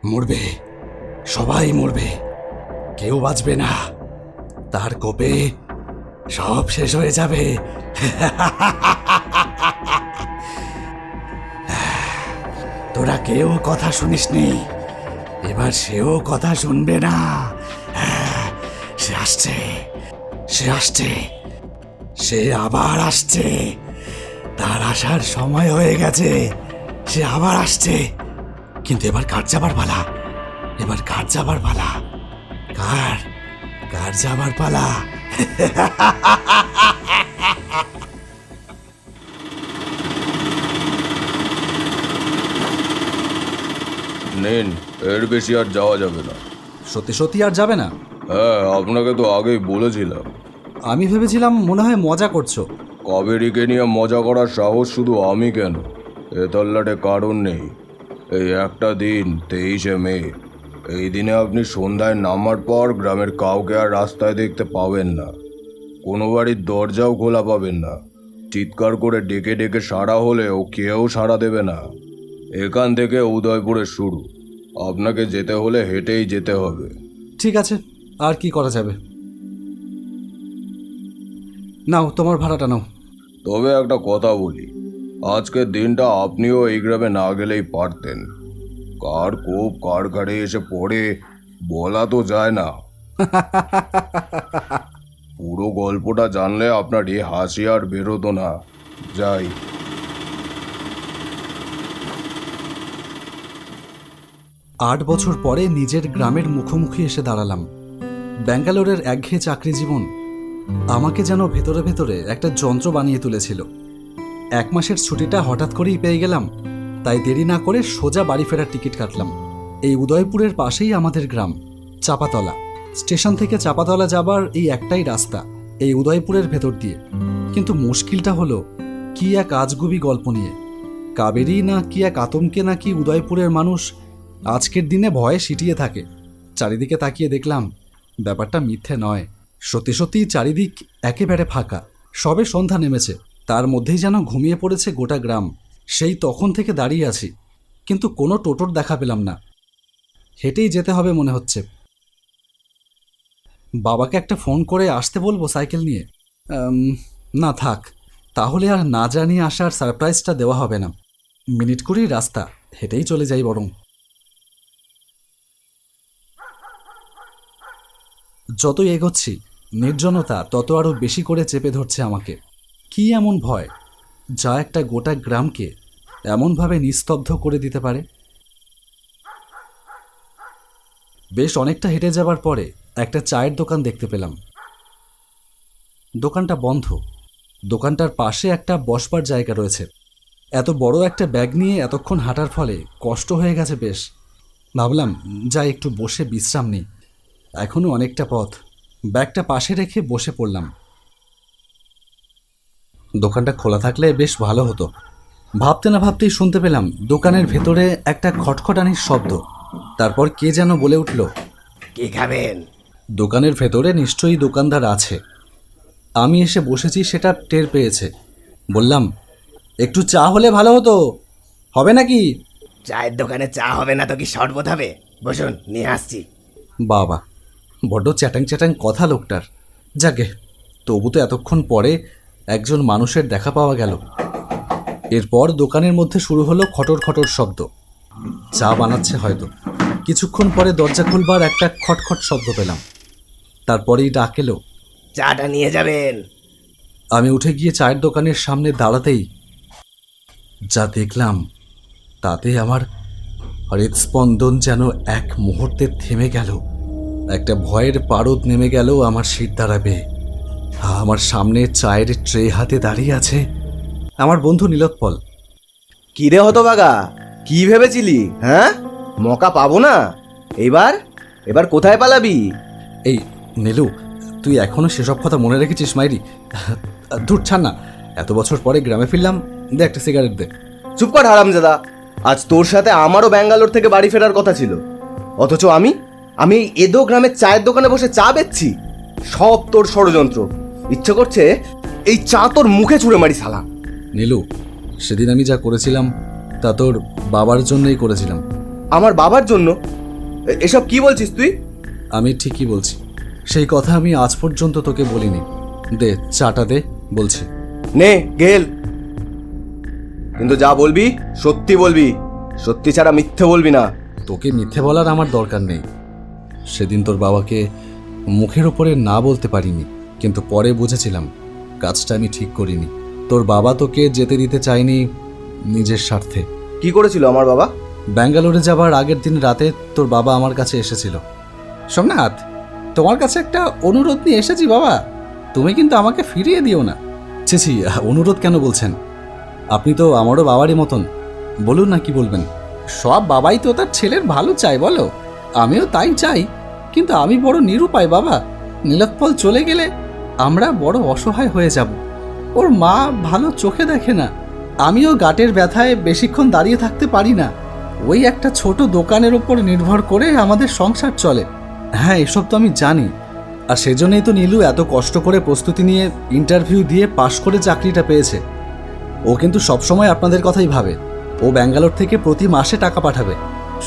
মরবে, সবাই মরবে, কেউ বাঁচবে না। তার কোপে সব শেষ হয়ে যাবে। তোরা কেউ কথা শুনিসনি, এবার সেও কথা শুনবে না। সে আসছে, সে আসছে, সে আবার আসছে। তার আসার সময় হয়ে গেছে, সে আবার আসছে। কিন্তু এবার কার যাবার পালা, এবার কার যাবার পালা, কার কার যাবার পালা। নিন, এর বেশি আর যাওয়া যাবে না। সত্যি সত্যি আর যাবে না? হ্যাঁ, আপনাকে তো আগেই বলেছিলাম। আমি ভেবেছিলাম মনে হয় মজা করছো। কাবেরীকে নিয়ে মজা করার সাহস শুধু আমি কেন, এ তল্লাটে কারণ নেই। এই একটা দিন 23শে মে, এই দিনে আপনি সন্ধ্যায় নামার পর গ্রামের কাউকে আর রাস্তায় দেখতে পাবেন না। কোনো বাড়ির দরজাও খোলা পাবেন না। চিৎকার করে ডেকে ডেকে সাড়া হলেও কেউ সাড়া দেবে না। এখান থেকে উদয়পুরের শুরু। আপনাকে যেতে হলে হেঁটেই যেতে হবে। ঠিক আছে, আর কি করা যাবে। নাও তোমার ভাড়াটা নাও। তবে একটা কথা বলি, আজকের দিনটা আপনিও এই গ্রামে না গেলেই পারতেন। কার কোপ কার ঘাড়ে এসে পড়ে বলা তো যায় না। পুরো গল্পটা জানলে আপনার এ হাসি আর বেরোতো না। যাই। 8 বছর পরে নিজের গ্রামের মুখোমুখি এসে দাঁড়ালাম। ব্যাঙ্গালোরের একঘেয়ে চাকরি জীবন আমাকে যেন ভেতরে ভেতরে একটা যন্ত্র বানিয়ে তুলেছিল। 1 মাসের ছুটিটা হঠাৎ করেই পেয়ে গেলাম, তাই দেরি না করে সোজা বাড়ি ফেরার টিকিট কাটলাম। এই উদয়পুরের পাশেই আমাদের গ্রাম, চাপাতলা। স্টেশন থেকে চাপাতলা যাবার এই একটাই রাস্তা, এই উদয়পুরের ভেতর দিয়ে। কিন্তু মুশকিলটা হলো, কি এক আজগুবি গল্প নিয়ে। কাবেরী না কি এক আতঙ্কে নাকি উদয়পুরের মানুষ আজকের দিনে ভয়ে সিটিয়ে থাকে। চারিদিকে তাকিয়ে দেখলাম ব্যাপারটা মিথ্যে নয়। সত্যি সত্যি চারিদিক একেবারে ফাঁকা। সবে সন্ধ্যা নেমেছে, তার মধ্যেই যেন ঘুমিয়ে পড়েছে গোটা গ্রাম। সেই তখন থেকে দাঁড়িয়ে আছি, কিন্তু কোনো টোটোর দেখা পেলাম না। হেঁটেই যেতে হবে মনে হচ্ছে। বাবাকে একটা ফোন করে আসতে বলবো সাইকেল নিয়ে। না থাক, তাহলে আর না জানিয়ে আসার সারপ্রাইজটা দেওয়া হবে না। মিনিট কুড়ি রাস্তা, হেঁটেই চলে যাই বরং। যতই এগোচ্ছি নির্জনতা তত আরও বেশি করে চেপে ধরছে আমাকে। কি এমন ভয় যা একটা গোটা গ্রামকে এমনভাবে নিস্তব্ধ করে দিতে পারে? বেশ অনেকটা হেঁটে যাবার পরে একটা চায়ের দোকান দেখতে পেলাম। দোকানটা বন্ধ। দোকানটার পাশে একটা বসবার জায়গা রয়েছে। এত বড় একটা ব্যাগ নিয়ে এতক্ষণ হাঁটার ফলে কষ্ট হয়ে গেছে বেশ। ভাবলাম যাই একটু বসে বিশ্রাম নিই, এখনও অনেকটা পথ। ব্যাগটা পাশে রেখে বসে পড়লাম। দোকানটা খোলা থাকলে বেশ ভালো হতো। ভাবতে না ভাবতেই শুনতে পেলাম দোকানের ভেতরে একটা খটখটানির শব্দ। তারপর কে যেন বলে উঠল, কি খাবেন? দোকানের ভেতরে নিশ্চয়ই দোকানদার আছে। আমি এসে বসেছি সেটা টের পেয়েছে। বললাম, একটু চা হলে ভালো হতো, হবে নাকি? চায়ের দোকানে চা হবে না তো কি শরবত হবে? বসুন, নিয়ে আসছি। বাবা, বড্ড চ্যাটাং চ্যাটাং কথা লোকটার। যাকে, তবু তো এতক্ষণ পরে একজন মানুষের দেখা পাওয়া গেল। এরপর দোকানের মধ্যে শুরু হলো খটর খটর শব্দ। চা বানাচ্ছে হয়তো। কিছুক্ষণ পরে দরজা খুলবার একটা খটখট শব্দ পেলাম। তারপরেই ডাক এলো, চাটা নিয়ে যাবেন। আমি উঠে গিয়ে চায়ের দোকানের সামনে দাঁড়াতেই যা দেখলাম তাতে আমার হৃদস্পন্দন যেন এক মুহূর্তে থেমে গেল। একটা ভয়ের পারদ নেমে গেল আমার শির দ্বারাবে। আমার সামনে চায়ের ট্রে হাতে দাঁড়িয়ে আছে আমার বন্ধু নীলোৎপল। কিরে হতভাগা, কি ভেবেছিলি? হ্যাঁ, মকা পাবো না। এবার এবার কোথায় পালাবি? এই নীলু, তুই এখনো সেসব কথা মনে রেখেছিস মাইরি? দূর ছাড় না, এত বছর পরে গ্রামে ফিরলাম, দে একটা সিগারেট দে। চুপ কর হারামজাদা। আজ তোর সাথে আমারও ব্যাঙ্গালোর থেকে বাড়ি ফেরার কথা ছিল, অথচ আমি এই এদো গ্রামের চায়ের দোকানে বসে চা বেচছি। সব তোর ষড়যন্ত্র। ইচ্ছে করছে এই চা তোর মুখে ছুঁড়ে মারি শালা। নীলু, সেদিন আমি যা করেছিলাম তা তোর বাবার জন্যই করেছিলাম। আমার বাবার জন্য? এসব কি বলছিস তুই? আমি ঠিকই বলছি, সেই কথা আমি আজ পর্যন্ত তোকে বলিনি। দে চাটা দে বলছি। নে গেল, কিন্তু যা বলবি সত্যি বলবি, সত্যি ছাড়া মিথ্যে বলবি না। তোকে মিথ্যে বলার আমার দরকার নেই। সেদিন তোর বাবাকে মুখের ওপরে না বলতে পারিনি, কিন্তু পরে বুঝেছিলাম কাজটা আমি ঠিক করিনি। তোর বাবা তোকে যেতে দিতে চায়নি নিজের স্বার্থে। কি করেছিল আমার বাবা? ব্যাঙ্গালোরে যাবার আগের দিন রাতে তোর বাবা আমার কাছে এসেছিল। সোমনাথ, তোমার কাছে একটা অনুরোধ নিয়ে এসেছি বাবা, তুমি কিন্তু আমাকে ফিরিয়ে দিও না। ছি, অনুরোধ কেন বলছেন? আপনি তো আমারও বাবারই মতন, বলুন না কি বলবেন। সব বাবাই তো তার ছেলের ভালো চায় বলো, আমিও তাই চাই, কিন্তু আমি বড় নিরুপায় বাবা। নীলোৎপল চলে গেলে আমরা বড় অসহায় হয়ে যাব। ওর মা ভালো চোখে দেখে না, আমিও গাঁটের ব্যথায় বেশিক্ষণ দাঁড়িয়ে থাকতে পারি না। ওই একটা ছোট দোকানের ওপর নির্ভর করে আমাদের সংসার চলে। হ্যাঁ, এসব তো আমি জানি, আর সেজন্যই তো নীলু এত কষ্ট করে প্রস্তুতি নিয়ে ইন্টারভিউ দিয়ে পাশ করে চাকরিটা পেয়েছে। ও কিন্তু সবসময় আপনাদের কথাই ভাবে। ও ব্যাঙ্গালোর থেকে প্রতি মাসে টাকা পাঠাবে।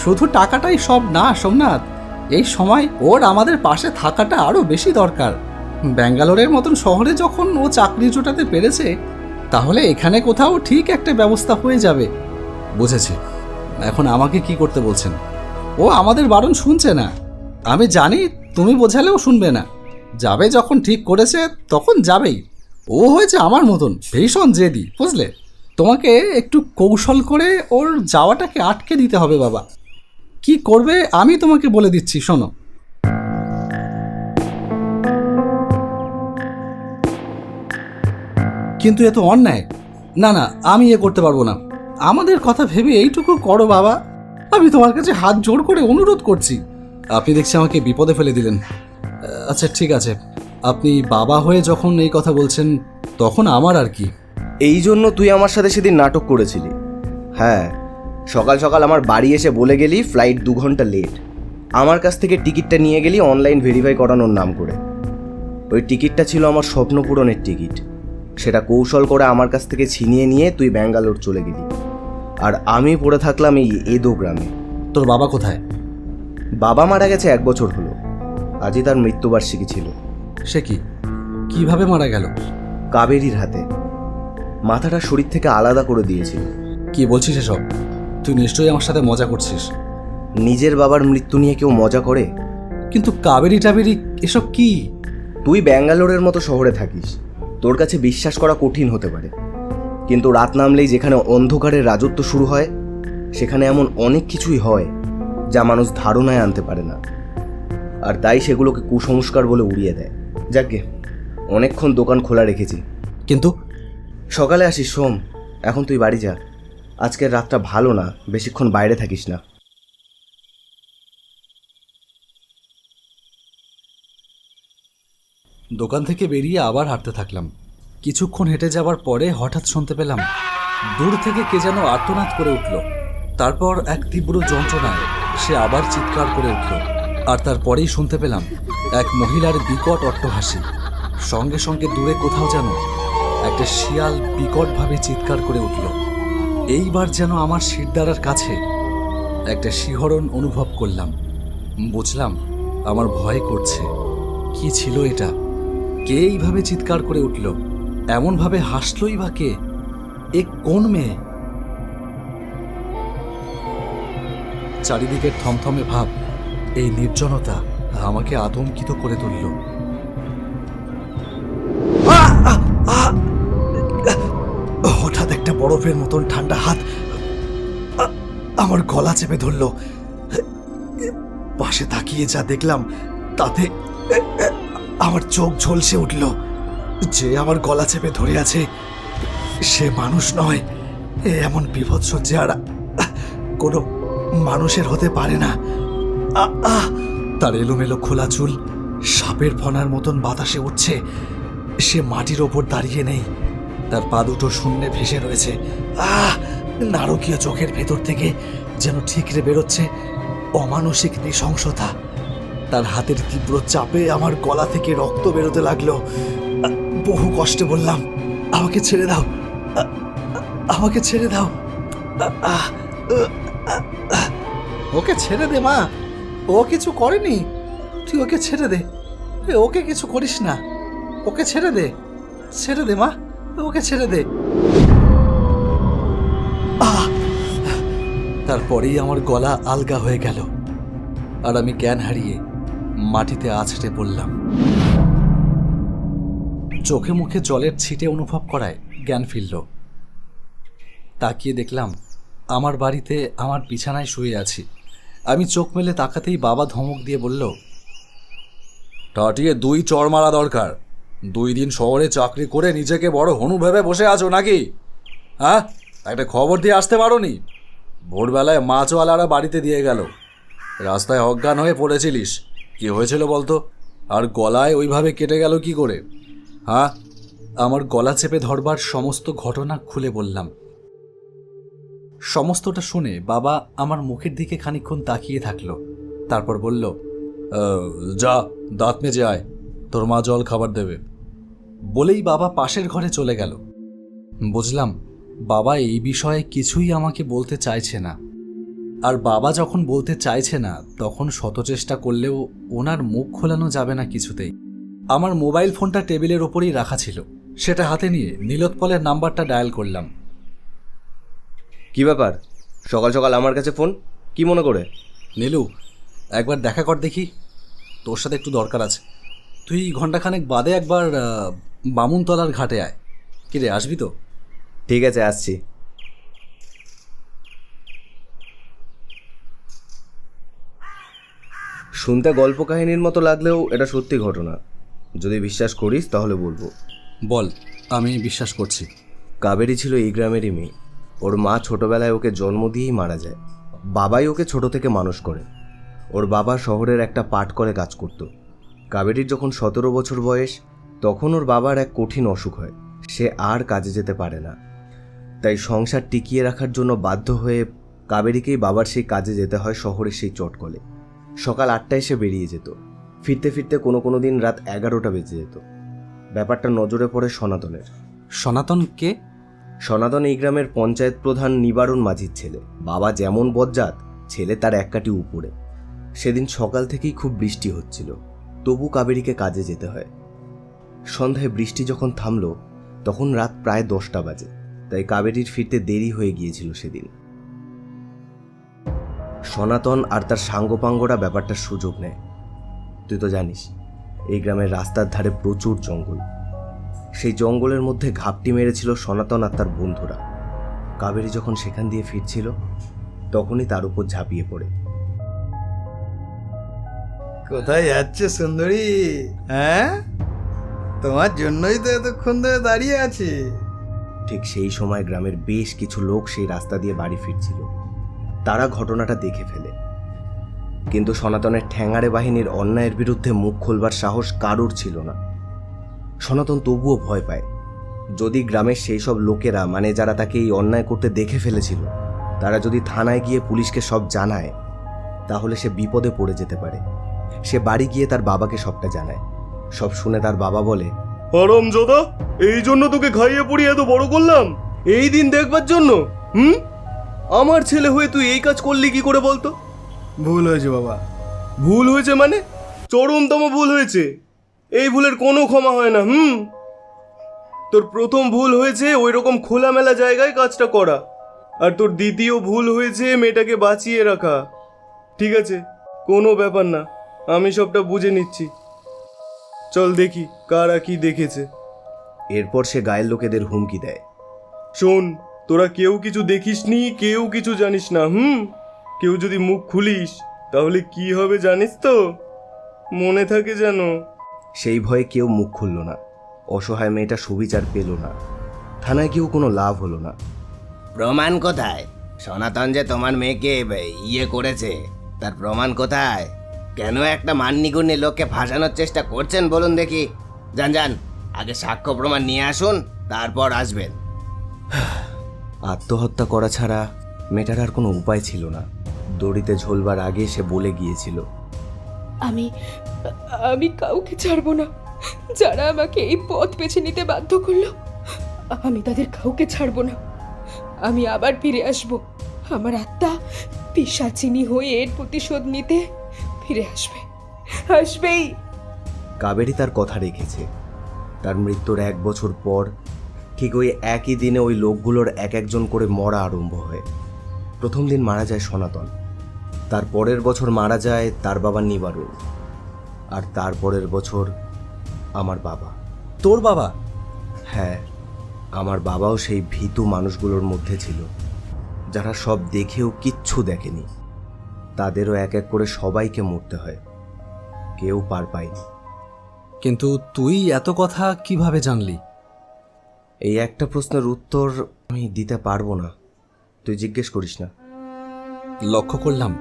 শুধু টাকাটাই সব না সোমনাথ, এই সময় ওর আমাদের পাশে থাকাটা আরও বেশি দরকার। ব্যাঙ্গালোরের মতন শহরে যখন ও চাকরি জোটাতে পেরেছে, তাহলে এখানে কোথাও ঠিক একটা ব্যবস্থা হয়ে যাবে। বুঝেছি, এখন আমাকে কি করতে বলছেন? ও আমাদের বারণ শুনছে না। আমি জানি তুমি বোঝালেও শুনবে না। যাবে যখন ঠিক করেছে তখন যাবেই। ও হয়েছে আমার মতন ভীষণ জেদি, বুঝলে? তোমাকে একটু কৌশল করে ওর যাওয়াটাকে আটকে দিতে হবে বাবা। কি করবে আমি তোমাকে বলে দিচ্ছি, শোনো। কিন্তু এ তো অন্যায়। না না, আমি এ করতে পারবো না। আমাদের কথা ভেবে এইটুকু করো বাবা, আমি তোমার কাছে হাত জোর করে অনুরোধ করছি। আপনি দেখছি আমাকে বিপদে ফেলে দিলেন। আচ্ছা ঠিক আছে, আপনি বাবা হয়ে যখন এই কথা বলছেন তখন আমার আর কি। এই জন্য তুই আমার সাথে সেদিন নাটক করেছিলি। হ্যাঁ, সকাল সকাল আমার বাড়ি এসে বলে গেলি ফ্লাইট 2 ঘন্টা লেট। আমার কাছ থেকে টিকিটটা নিয়ে গেলি অনলাইন ভেরিফাই করানোর নাম করে। ওই টিকিটটা ছিল আমার স্বপ্ন পূরণের টিকিট। সেটা কৌশল করে আমার কাছ থেকে ছিনিয়ে নিয়ে তুই ব্যাঙ্গালোর চলে গেলি, আর আমি পড়ে থাকলাম এই এদো গ্রামে। তোর বাবা কোথায়? বাবা মারা গেছে 1 বছর হলো, আজই তার মৃত্যুবার্ষিকী ছিল। সে কি, কিভাবে মারা গেল? কাবেরীর হাতে। মাথাটা শরীর থেকে আলাদা করে দিয়েছিল। কি বলছিস এসব? তুই নিশ্চয়ই আমার সাথে মজা করছিস। নিজের বাবার মৃত্যু নিয়ে কেউ মজা করে? কিন্তু কাবেরি টাবেরি এসব কি? তুই ব্যাঙ্গালোরের মতো শহরে থাকিস, তোর কাছে বিশ্বাস করা কঠিন হতে পারে, কিন্তু রাত নামলেই যেখানে অন্ধকারের রাজত্ব শুরু হয়, সেখানে এমন অনেক কিছুই হয় যা মানুষ ধারণায় আনতে পারে না, আর তাই সেগুলোকে কুসংস্কার বলে উড়িয়ে দেয়। যাকে অনেকক্ষণ দোকান খোলা রেখেছি, কিন্তু সকালে আসিস সোম। এখন তুই বাড়ি যা, আজকের রাতটা ভালো না, বেশিক্ষণ বাইরে থাকিস না। দোকান থেকে বেরিয়ে আবার হাঁটতে থাকলাম। কিছুক্ষণ হেঁটে যাবার পরে হঠাৎ শুনতে পেলাম দূর থেকে কে যেন আর্তনাদ করে উঠল। তারপর এক তীব্র যন্ত্রণায় সে আবার চিৎকার করে উঠল, আর তারপরেই শুনতে পেলাম এক মহিলার বিকট অট্টহাসি। সঙ্গে সঙ্গে দূরে কোথাও যেন একটা শিয়াল বিকটভাবে চিৎকার করে উঠল। এইবার যেন আমার শিরদাঁড়ার কাছে একটা শিহরণ অনুভব করলাম। বুঝলাম আমার ভয় করছে। কি ছিল এটা? কে এইভাবে চিৎকার করে উঠল? এমনভাবে হাসলই বা কে? এ কোন মেয়ে? চারিদিকের থমথমে ভাব, এই নির্জনতা আমাকে আতঙ্কিত করে তুলল। হঠাৎ একটা বরফের মতন ঠান্ডা হাত আমার গলা চেপে ধরল। পাশে তাকিয়ে যা দেখলাম তাতে আমার চোখ ঝলসে উঠল। যে আমার গলা চেপে ধরে আছে সে মানুষ নয়। এমন বিভৎস চেহারা কোনো মানুষের হতে পারে না। তার এলোমেলো খোলা চুল সাপের ফনার মতন বাতাসে উঠছে। সে মাটির ওপর দাঁড়িয়ে নেই, তার পা দুটো শূন্যে ভেসে রয়েছে। নারকীয় চোখের ভেতর থেকে যেন ঠিকরে বেরোচ্ছে অমানসিক নৃশংসতা। তার হাতের তীব্র চাপে আমার গলা থেকে রক্ত বেরোতে লাগলো। বহু কষ্টে বললাম, আমাকে ছেড়ে দাও, আমাকে ছেড়ে দাও। ওকে ছেড়ে দে মা, ও কিছু করেনি, তুই ওকে ছেড়ে দে। ওকে কিছু করিস না, ওকে ছেড়ে দে, ছেড়ে দে মা, ওকে ছেড়ে দে। তারপরেই আমার গলা আলগা হয়ে গেল আর আমি জ্ঞান হারিয়ে মাটিতে আছড়ে পড়লাম। চোখে মুখে জলের ছিটে অনুভব করায় জ্ঞান ফিরল। তাকিয়ে দেখলাম আমার বাড়িতে আমার বিছানায় শুয়ে আছি। আমি চোখ মেলে তাকাতেই বাবা ধমক দিয়ে বলল, টাটিয়ে 2 চড় মারা দরকার। 2 দিন শহরে চাকরি করে নিজেকে বড় হনু ভেবে বসে আছো নাকি? হ্যাঁ, একটা খবর দিয়ে আসতে পারোনি? ভোরবেলায় মাছওয়ালারা বাড়িতে দিয়ে গেল, রাস্তায় অজ্ঞান হয়ে পড়েছিলিস। কি হয়েছিল বলতো? আর গলায় ওইভাবে কেটে গেল কি করে? হ্যাঁ, আমার গলা চেপে ধরবার সমস্ত ঘটনা খুলে বললাম। সমস্তটা শুনে বাবা আমার মুখের দিকে খানিকক্ষণ তাকিয়ে থাকলো, তারপর বলল, যা দাঁত মেজে আয়, তোর মা জল খাবার দেবে। বলেই বাবা পাশের ঘরে চলে গেল। বুঝলাম বাবা এই বিষয়ে কিছুই আমাকে বলতে চাইছে না। আর বাবা যখন বলতে চাইছে না, তখন শত চেষ্টা করলেও ওনার মুখ খোলানো যাবে না কিছুতেই। আমার মোবাইল ফোনটা টেবিলের ওপরেই রাখা ছিল, সেটা হাতে নিয়ে নীলোৎপলের নাম্বারটা ডায়াল করলাম। কি ব্যাপার, সকাল সকাল আমার কাছে ফোন, কি মনে করে? নীলু, একবার দেখা কর দেখি, তোর সাথে একটু দরকার আছে। তুই ঘন্টাখানেক বাদে একবার বামুনতলার ঘাটে আয়। কিরে, আসবি তো? ঠিক আছে, আসছি। শুনতে গল্প কাহিনীর মতো লাগলেও এটা সত্যি ঘটনা। যদি বিশ্বাস করিস তাহলে বলবো। বল, আমি বিশ্বাস করছি। কাবেরী ছিল এই গ্রামেরই মেয়ে। ওর মা ছোটবেলায় ওকে জন্ম দিয়েই মারা যায়। বাবাই ওকে ছোট থেকে মানুষ করে। ওর বাবা শহরের একটা পাট করে কাজ করত। কাবেরীর যখন 17 বছর বয়স, তখন ওর বাবার এক কঠিন অসুখ হয়। সে আর কাজে যেতে পারে না। তাই সংসার টিকিয়ে রাখার জন্য বাধ্য হয়ে কাবেরীকেই বাবার সেই কাজে যেতে হয় শহরের সেই চটকলে। সকাল 8টায় সে বেরিয়ে যেত। ফিরতে ফিরতে কোনো দিন রাত 11টা বেজে যেত। ব্যাপারটা নজরে পড়ে সনাতনের। সনাতন কে? সনাতন এই গ্রামের পঞ্চায়েত প্রধান নিবারণ মাঝির ছেলে। বাবা যেমন বজ্জাত, ছেলে তার এক কাঠি উপরে। সেদিন সকাল থেকেই খুব বৃষ্টি হচ্ছিল, তবু কাবেরীকে কাজে যেতে হয়। সন্ধ্যায় বৃষ্টি যখন থামল, তখন রাত প্রায় 10টা বাজে। তাই কাবেরীর ফিরতে দেরি হয়ে গিয়েছিল সেদিন। সনাতন আর তার সাঙ্গপাঙ্গরা ব্যাপারটার সুযোগ নেয়। তুই তো জানিস, এই গ্রামের রাস্তার ধারে প্রচুর জঙ্গল। সেই জঙ্গলের মধ্যে ঘাপটি মেরেছিল সনাতন আর তার বন্ধুরা। কাবেরী যখন সেখান দিয়ে ফিরছিল, তখনই তার উপর ঝাঁপিয়ে পড়ে। কোথায় যাচ্ছে সুন্দরী? হ্যাঁ, তোমার জন্যই তো এতক্ষণ ধরে দাঁড়িয়ে আছি। ঠিক সেই সময় গ্রামের বেশ কিছু লোক সেই রাস্তা দিয়ে বাড়ি ফিরছিল। তারা ঘটনাটা দেখে ফেলে, কিন্তু সনাতনের ঠ্যাঙাড়ে বাহিনীর অন্যায়ের বিরুদ্ধে মুখ খুলবার সাহস কারোর ছিল না। সনাতন তবুও ভয় পায়, যদি গ্রামের সেই সব লোকেরা, মানে যারা তাকে এই অন্যায় করতে দেখে ফেলেছিল, তারা যদি থানায় গিয়ে পুলিশকে সব জানায়, তাহলে সে বিপদে পড়ে যেতে পারে। সে বাড়ি গিয়ে তার বাবাকে সবটা জানায়। সব শুনে তার বাবা বলে, হারামজাদা, এই জন্য তোকে খাইয়ে পড়িয়ে এত বড় করলাম, এই দিন দেখবার জন্য? আমার ছেলে হয়ে তুই এই কাজ করলি কি করে বলতো? ভুল হয়েছে বাবা। ভুল হয়েছে মানে? চরমতম ভুল হয়েছে। এই ভুলের কোনো ক্ষমা হয় না। তোর প্রথম ভুল হয়েছে ওই রকম খোলামেলা জায়গায় কাজটা করা, আর তোর দ্বিতীয় ভুল হয়েছে মেয়েটাকে বাঁচিয়ে রাখা। ঠিক আছে, কোনো ব্যাপার না, আমি সবটা বুঝে নিচ্ছি। চল দেখি কারা কি দেখেছে। এরপর সে গায়ের লোকেদের হুমকি দেয়, শোন, তোরা কেউ কিছু দেখিসনি, কেউ কিছু জানিস না। কেউ যদি মুখ খুলিস তাহলে কি হবে জানিস তো? মনে থাকে যেন। সেই ভয়ে কেউ মুখ খুলল না। অসহায় মেয়েটা সুবিচার পেল না। থানায় গিয়েও কোনো লাভ হলো না। প্রমাণ কোথায়? সনাতন যে তোমার মেয়েকে ইয়ে করেছে, তার প্রমাণ কোথায়? কেন একটা মান্যিগুণ্যী লোককে ফাঁসানোর চেষ্টা করছেন বলুন দেখি। যান, আগে সাক্ষ্য প্রমাণ নিয়ে আসুন, তারপর আসবেন। আত্মহত্যা করা ছাড়া মেয়েটার আর কোনো উপায় ছিল না। দড়িতে ঝোলবার আগে সে বলে গিয়েছিল, আমি কাউকে ছাড়বো না। যারা আমাকে এই পথ বেছে নিতে বাধ্য করলো, আমি তাদের কাউকে ছাড়বো না। আমি আবার ফিরে আসবো। আমার আত্মা পিশাচিনী হয়ে এর প্রতিশোধ নিতে ফিরে আসবে, আসবেই। কাবেরী তার কথা রেখেছে। তার মৃত্যুর 1 বছর পর ঠিক ওই একই দিনে ওই লোকগুলোর এক একজন করে মরা আরম্ভ হয়। প্রথম দিন মারা যায় সনাতন, তার পরের বছর মারা যায় তার বাবা নিবারুণ, আর তারপরের বছর আমার বাবা। তোর বাবা? হ্যাঁ, আমার বাবাও সেই ভীতু মানুষগুলোর মধ্যে ছিল, যারা সব দেখেও কিচ্ছু দেখেনি। তাদেরও এক এক করে সবাইকে মরতে হয়, কেউ পার পায়নি। কিন্তু তুই এত কথা কিভাবে জানলি? এই একটা প্রশ্নের উত্তর আমি দিতে পারবো না, তুই জিজ্ঞেস করিস না। লক্ষ্য করলাম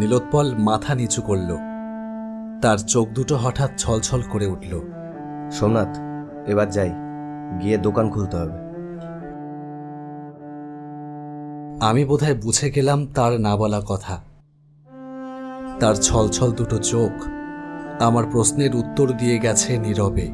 নীলোৎপল মাথা নিচু করল, তার চোখ দুটো হঠাৎ ছলছল করে উঠল। সোমনাথ, এবার যাই, গিয়ে দোকান খুলতে হবে। আমি বোধহয় বুঝে গেলাম তার না বলা কথা। তার ছলছল দুটো চোখ আমার প্রশ্নের উত্তর দিয়ে গেছে নীরবে।